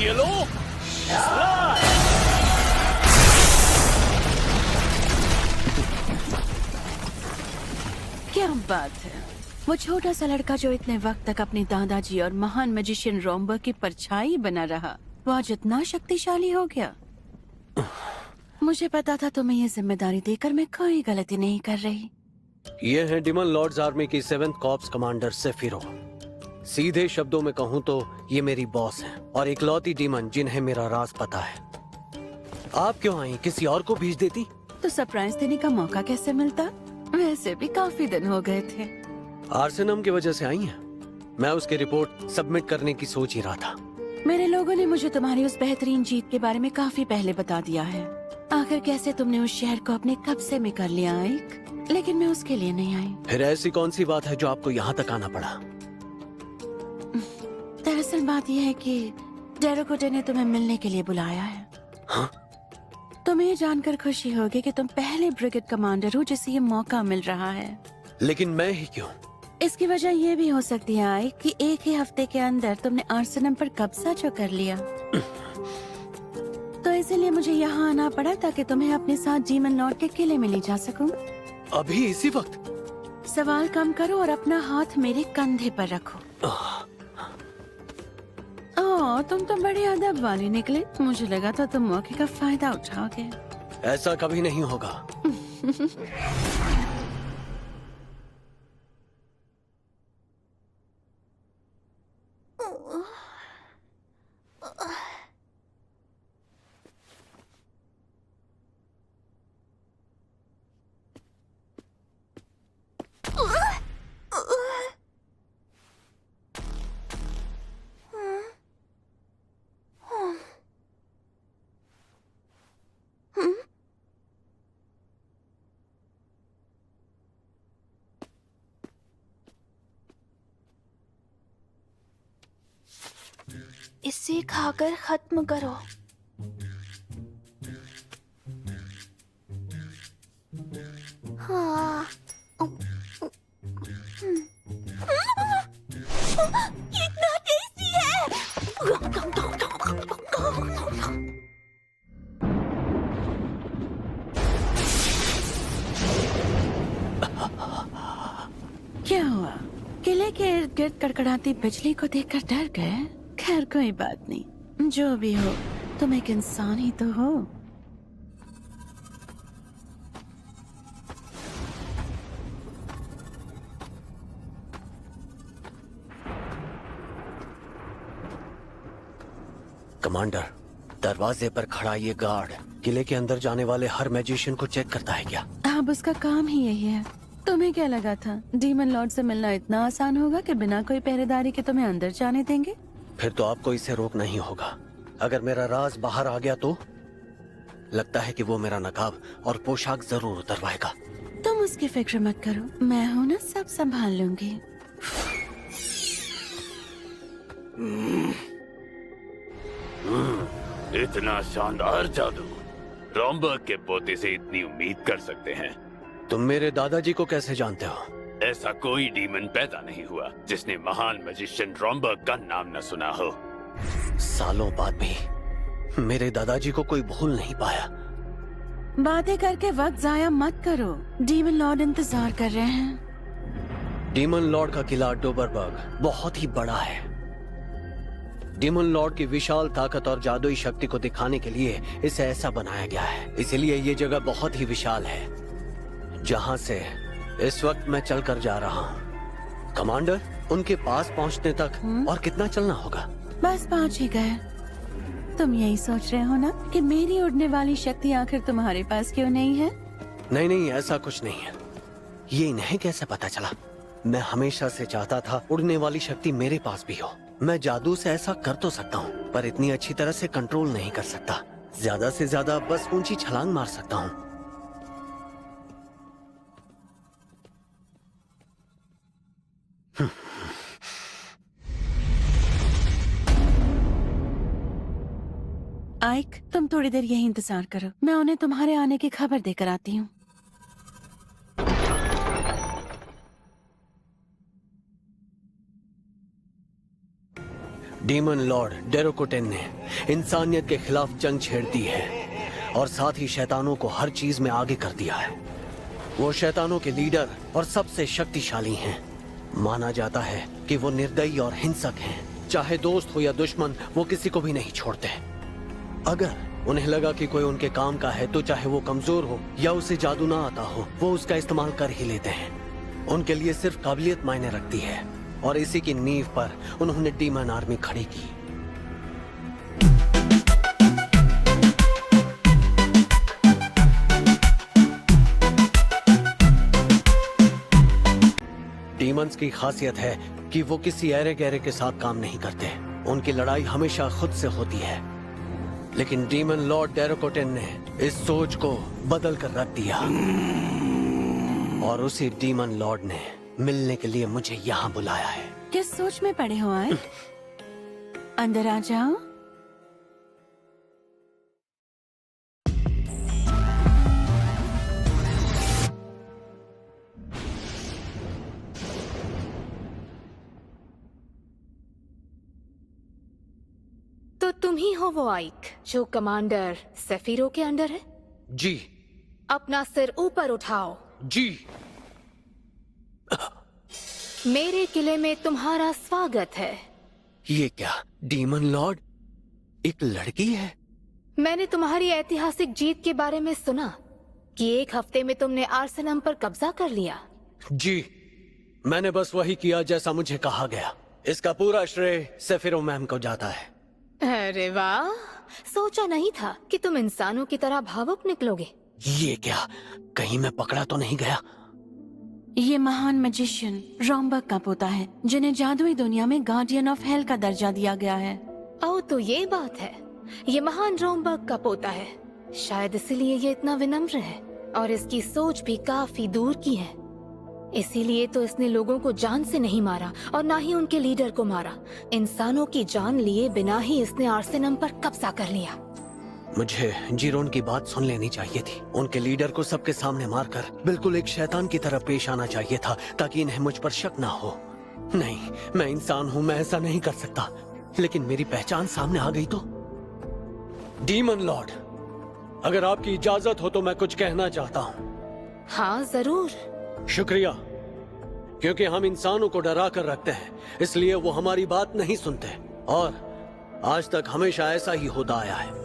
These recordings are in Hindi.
ये लो। क्या बात है। वो छोटा सा लड़का जो इतने वक्त तक अपने दादाजी और महान मैजिशियन रोम्बा की परछाई बना रहा, वो आज इतना शक्तिशाली हो गया। मुझे पता था तुम्हें ये जिम्मेदारी देकर मैं कोई गलती नहीं कर रही। ये है डिमन लॉर्ड्स आर्मी की 7th कॉर्प्स कमांडर सेफिरो। सीधे शब्दों में कहूँ तो ये मेरी बॉस है और इकलौती डीमन जिन्हें मेरा राज पता है। आप क्यों आई? किसी और को भेज देती तो सरप्राइज देने का मौका कैसे मिलता? वैसे भी काफी दिन हो गए थे। आर्सेनम की वजह से आई हैं। मैं उसकी रिपोर्ट सबमिट करने की सोच ही रहा था। मेरे लोगों ने मुझे तुम्हारी उस बेहतरीन जीत के बारे में काफी पहले बता दिया है। आखिर कैसे तुमने उस शहर को अपने कब्जे में कर लिया आइक, लेकिन मैं उसके लिए नहीं आई। फिर ऐसी कौन सी बात है जो आपको यहाँ तक आना पड़ा? दरअसल बात यह है कि डेरोकोटे ने तुम्हें मिलने के लिए बुलाया है। हाँ? तुम्हें ये जानकर खुशी होगी कि तुम पहले ब्रिगेड कमांडर हो जिसे ये मौका मिल रहा है। लेकिन मैं ही क्यों? इसकी वजह ये भी हो सकती है आइक कि एक ही हफ्ते के अंदर तुमने आर्सेनम पर कब्जा जो कर लिया। तो इसीलिए मुझे यहाँ आना पड़ा ताकि तुम्हें अपने साथ डीमन लॉर्ड के किले में ले जा सकूं। अभी इसी वक्त? सवाल कम करो और अपना हाथ मेरे कंधे पर रखो। ओह, तुम तो बड़ी अदब वाली निकले। मुझे लगा था तुम मौके का फायदा उठाओगे। ऐसा कभी नहीं होगा। इसे खाकर खत्म करो। हाँ। कितना टेस्टी है। क्या हुआ? किले के इर्द गिर्द कड़कड़ाती बिजली को देखकर डर गए? खैर कोई बात नहीं, जो भी हो तुम एक इंसान ही तो हो। कमांडर, दरवाजे पर खड़ा ये गार्ड किले के अंदर जाने वाले हर मैजिशियन को चेक करता है क्या? अब उसका काम ही यही है। तुम्हें क्या लगा था डीमन लॉर्ड से मिलना इतना आसान होगा कि बिना कोई पहरेदारी के तुम्हें अंदर जाने देंगे? फिर तो आपको इसे रोकना ही होगा। अगर मेरा राज बाहर आ गया तो लगता है कि वो मेरा नकाब और पोशाक जरूर उतरवाएगा। तुम उसकी फिक्र मत करो, मैं हूं ना, सब संभाल लूंगी। इतना शानदार जादू रोम्बर्ग के पोते से इतनी उम्मीद कर सकते हैं। तुम मेरे दादाजी को कैसे जानते हो? ऐसा कोई डीमन पैदा नहीं हुआ जिसने महान मैजिशियन रोम्बर्ग का नाम न सुना हो। सालों बाद भी मेरे दादाजी को कोई भूल नहीं पाया। बातें करके वक्त जाया मत करो, डीमन लॉर्ड इंतजार कर रहे हैं। डीमन लॉर्ड का किला डोबरबर्ग बहुत ही बड़ा है। डीमन लॉर्ड की विशाल ताकत और जादुई शक्ति को दिखाने के लिए इसे ऐसा बनाया गया है। इसलिए ये जगह बहुत ही विशाल है जहाँ से इस वक्त मैं चलकर जा रहा हूँ। कमांडर, उनके पास पहुँचने तक और कितना चलना होगा? बस पहुँच ही गए। तुम यही सोच रहे हो ना कि मेरी उड़ने वाली शक्ति आखिर तुम्हारे पास क्यों नहीं है? नहीं नहीं, ऐसा कुछ नहीं है। ये इन्हें कैसे पता चला? मैं हमेशा से चाहता था उड़ने वाली शक्ति मेरे पास भी हो। मैं जादू से ऐसा कर तो सकता हूँ, पर इतनी अच्छी तरह से कंट्रोल नहीं कर सकता। ज्यादा से ज्यादा बस ऊंची छलांग मार सकता हूँ। आइक, तुम थोड़ी देर यही इंतजार करो, मैं उन्हें तुम्हारे आने की खबर देकर आती हूँ। डीमन लॉर्ड डेरोकोटेन ने इंसानियत के खिलाफ जंग छेड़ दी है और साथ ही शैतानों को हर चीज में आगे कर दिया है। वो शैतानों के लीडर और सबसे शक्तिशाली हैं। माना जाता है कि वो निर्दयी और हिंसक हैं। चाहे दोस्त हो या दुश्मन, वो किसी को भी नहीं छोड़ते। अगर उन्हें लगा कि कोई उनके काम का है तो चाहे वो कमजोर हो या उसे जादू ना आता हो, वो उसका इस्तेमाल कर ही लेते हैं। उनके लिए सिर्फ काबिलियत मायने रखती है और इसी की नींव पर उन्होंने डीमन आर्मी खड़ी की। डीमंस की खासियत है कि वो किसी ऐरे गहरे के साथ काम नहीं करते। उनकी लड़ाई हमेशा खुद से होती है। लेकिन डीमन लॉर्ड डेरोकोटेन ने इस सोच को बदल कर रख दिया और उसी डीमन लॉर्ड ने मिलने के लिए मुझे यहाँ बुलाया है। किस सोच में पड़े हो आए? अंदर आ जाओ। तो तुम ही हो वो आइक जो कमांडर सेफिरो के अंडर है? जी। अपना सिर ऊपर उठाओ। जी। मेरे किले में तुम्हारा स्वागत है। ये क्या, डीमन लॉर्ड एक लड़की है? मैंने तुम्हारी ऐतिहासिक जीत के बारे में सुना कि 1 हफ्ते में तुमने आर्सेनम पर कब्जा कर लिया। जी, मैंने बस वही किया जैसा मुझे कहा गया। इसका पूरा श्रेय सेफिरो मैम को जाता है। अरे वाह, सोचा नहीं था कि तुम इंसानों की तरह भावुक निकलोगे। ये क्या, कहीं मैं पकड़ा तो नहीं गया? ये महान मैजिशियन रॉम्बर्ग का पोता है, जिन्हें जादुई दुनिया में गार्डियन ऑफ हेल का दर्जा दिया गया है। ओह, तो ये बात है। ये महान रॉम्बर्ग का पोता है, शायद इसीलिए ये इतना विनम्र है और इसकी सोच भी काफी दूर की है। इसीलिए तो इसने लोगों को जान से नहीं मारा और ना ही उनके लीडर को मारा। इंसानों की जान लिए बिना ही इसने आर्सेनम पर कब्जा कर लिया। मुझे जीरोन की बात सुन लेनी चाहिए थी। उनके लीडर को सबके सामने मारकर बिल्कुल एक शैतान की तरह पेश आना चाहिए था ताकि इन्हें मुझ पर शक ना हो। नहीं, मैं इंसान हूँ, मैं ऐसा नहीं कर सकता। लेकिन मेरी पहचान सामने आ गई तो। डीमन लॉर्ड, अगर आपकी इजाजत हो तो मैं कुछ कहना चाहता हूँ। हाँ जरूर। शुक्रिया, क्योंकि हम इंसानों को डरा कर रखते हैं, इसलिए वो हमारी बात नहीं सुनते और आज तक हमेशा ऐसा ही होता आया है।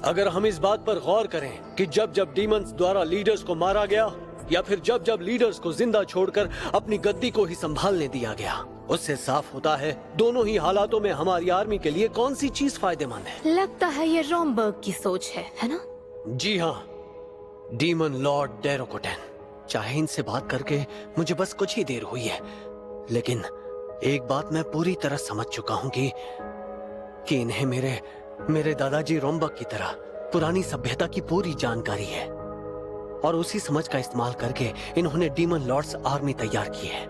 अगर हम इस बात पर गौर करें कि जब जब डीमंस द्वारा लीडर्स को मारा गया या फिर जब जब लीडर्स को जिंदा छोड़कर अपनी गद्दी को ही संभालने दिया गया, उससे साफ होता है दोनों ही हालातों में हमारी आर्मी के लिए कौन सी चीज फायदेमंद है। लगता है ये रॉम्बर्ग की सोच है ना? जी हाँ, डीमन लॉर्ड डेरोकोटेन। चाहे इनसे बात करके मुझे बस कुछ ही देर हुई है, लेकिन एक बात मैं पूरी तरह समझ चुका हूँ कि इन्हें मेरे दादाजी रॉम्बर्ग की तरह पुरानी सभ्यता की पूरी जानकारी है और उसी समझ का इस्तेमाल करके इन्होंने डीमन लॉर्ड्स आर्मी तैयार की है।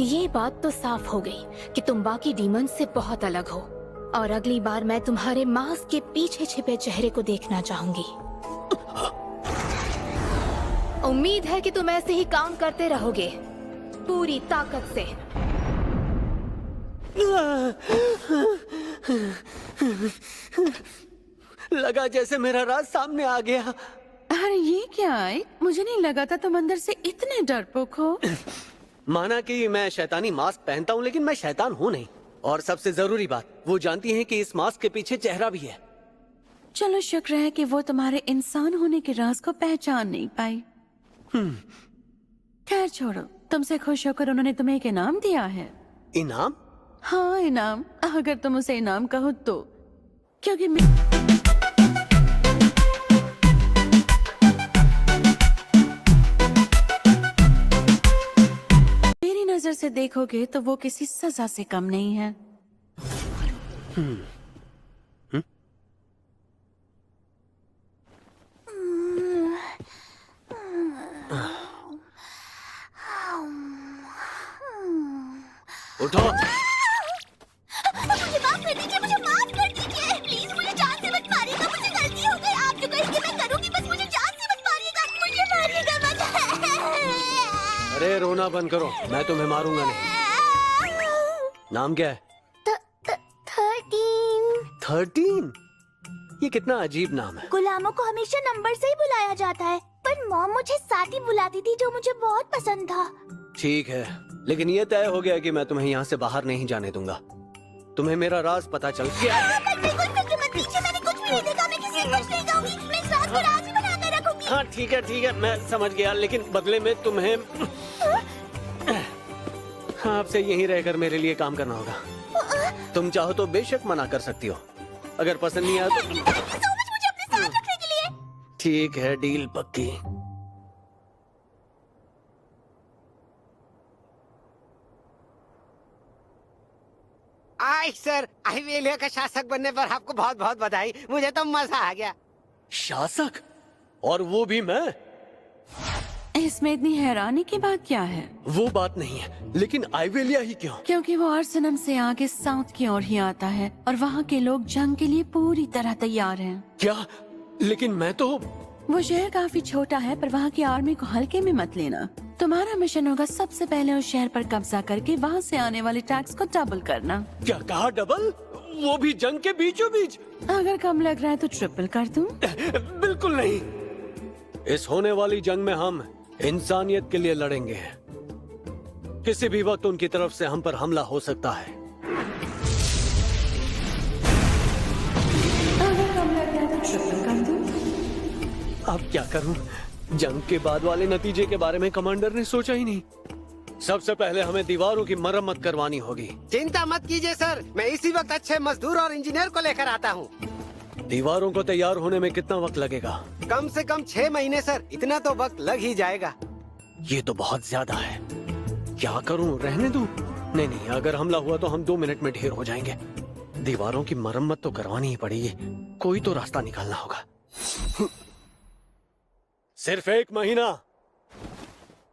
ये बात तो साफ हो गई कि तुम बाकी डीमन से बहुत अलग हो और अगली बार मैं तुम्हारे मास्क के पीछे छिपे चेहरे को देखना चाहूंगी। उम्मीद है कि तुम ऐसे ही काम करते रहोगे पूरी ताकत से। लगा जैसे मेरा राज सामने आ गया। अरे ये क्या है? मुझे नहीं लगा था तुम अंदर से इतने डरपोक हो। माना कि मैं शैतानी मास्क पहनता हूँ, लेकिन मैं शैतान हूँ नहीं। और सबसे जरूरी बात, वो जानती हैं कि इस मास्क के पीछे चेहरा भी है। चलो शुक्र है कि वो तुम्हारे इंसान होने के राज को पहचान नहीं पाई। खैर छोड़ो, तुमसे खुश होकर उन्होंने तुम्हें एक इनाम दिया है। इनाम? हाँ इनाम, अगर तुम उसे इनाम कहो तो। क्योंकि मेरी नजर से देखोगे तो वो किसी सजा से कम नहीं है। उठो। मुझे माफ कर दीजिए, मुझे माफ कर दीजिए। प्लीज मुझे जान से मत मारिएगा, मुझसे गलती हो गई। आप जो कहेंगे मैं करूंगी, बस मुझे जान से मत मारिएगा, मुझे मारिएगा मत। अरे रोना बंद करो, मैं तुम्हें मारूंगा नहीं। नाम क्या है? 13। ये कितना अजीब नाम है। गुलामों को हमेशा नंबर से ही बुलाया जाता है, पर मॉम मुझे साथी बुलाती थी जो मुझे बहुत पसंद था। ठीक है, लेकिन ये तय हो गया कि मैं तुम्हें यहाँ से बाहर नहीं जाने दूंगा। तुम्हें मेरा राज पता चल गया। बिल्कुल फिक्र मत कीजिए, मैंने कुछ भी नहीं देखा, मैं किसी को कुछ नहीं कहूंगी, मैं इस राज को राज ही बना कर रखूंगी। हाँ ठीक है, मैं समझ गया, लेकिन बदले में तुम्हें आपसे यहीं रहकर मेरे लिए काम करना होगा। तुम चाहो तो बेशक मना कर सकती हो, अगर पसंद नहीं आया तो। थैंक यू सो मच मुझे अपने साथ रखने के लिए। ठीक है, डील पक्की। आई सर, आइवेलिया का शासक बनने पर आपको बहुत बहुत बधाई। मुझे तो मजा आ गया। शासक? और वो भी मैं? इसमें इतनी हैरानी की बात क्या है? वो बात नहीं है, लेकिन आइवेलिया ही क्यों? क्योंकि वो आर्सेनम से आगे साउथ की ओर ही आता है और वहाँ के लोग जंग के लिए पूरी तरह तैयार हैं। क्या? लेकिन मैं तो। वो शहर काफी छोटा है, पर वहाँ की आर्मी को हल्के में मत लेना। तुम्हारा मिशन होगा सबसे पहले उस शहर पर कब्जा करके वहाँ से आने वाले टैक्स को डबल करना। क्या कहा? डबल? वो भी जंग के बीचों बीच? अगर कम लग रहा है तो ट्रिपल कर दूं। बिल्कुल नहीं। इस होने वाली जंग में हम इंसानियत के लिए लड़ेंगे। किसी भी वक्त उनकी तरफ से हम पर हमला हो सकता है। अगर कम लग रहा है तो ट्रिपल कर दूं। अब क्या करूं? जंग के बाद वाले नतीजे के बारे में कमांडर ने सोचा ही नहीं। सबसे पहले हमें दीवारों की मरम्मत करवानी होगी। चिंता मत कीजिए सर, मैं इसी वक्त अच्छे मजदूर और इंजीनियर को लेकर आता हूँ। दीवारों को तैयार होने में कितना वक्त लगेगा? कम से कम 6 महीने सर, इतना तो वक्त लग ही जाएगा। ये तो बहुत ज्यादा है। क्या करूं? रहने दूं? नहीं, अगर हमला हुआ तो हम 2 मिनट में ढेर हो जाएंगे। दीवारों की मरम्मत तो करवानी ही पड़ेगी, कोई तो रास्ता निकालना होगा। सिर्फ 1 महीना।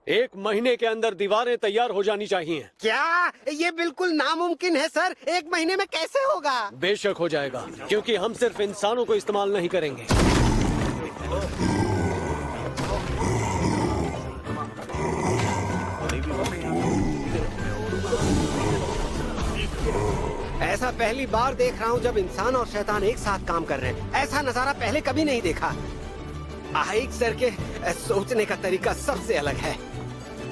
1 महीने के अंदर दीवारें तैयार हो जानी चाहिए। क्या? ये बिल्कुल नामुमकिन है सर, 1 महीने में कैसे होगा? बेशक हो जाएगा, क्योंकि हम सिर्फ इंसानों को इस्तेमाल नहीं करेंगे। ऐसा पहली बार देख रहा हूँ जब इंसान और शैतान एक साथ काम कर रहे हैं। ऐसा नजारा पहले कभी नहीं देखा। आइक सर के सोचने का तरीका सबसे अलग है।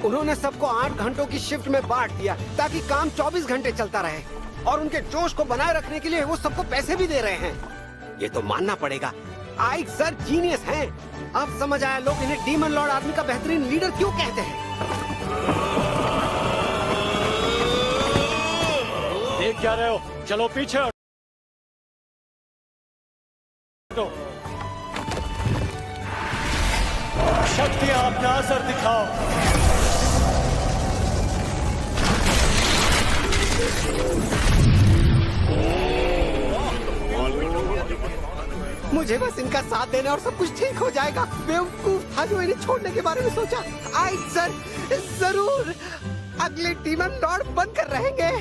उन्होंने सबको 8 घंटों की शिफ्ट में बांट दिया ताकि काम 24 घंटे चलता रहे, और उनके जोश को बनाए रखने के लिए वो सबको पैसे भी दे रहे हैं। ये तो मानना पड़ेगा, आइक सर जीनियस हैं। अब समझ आया लोग इन्हें डीमन लॉर्ड आर्मी का बेहतरीन लीडर क्यों कहते हैं। देख क्या रहे हो? चलो पीछे हटो। शक्तियां अपना असर दिखाओ। मुझे बस इनका साथ देना और सब कुछ ठीक हो जाएगा। बेवकूफ था जो इन्हें छोड़ने के बारे में सोचा। आइक सर जरूर अगले डीमन लॉर्ड बनकर रहेंगे।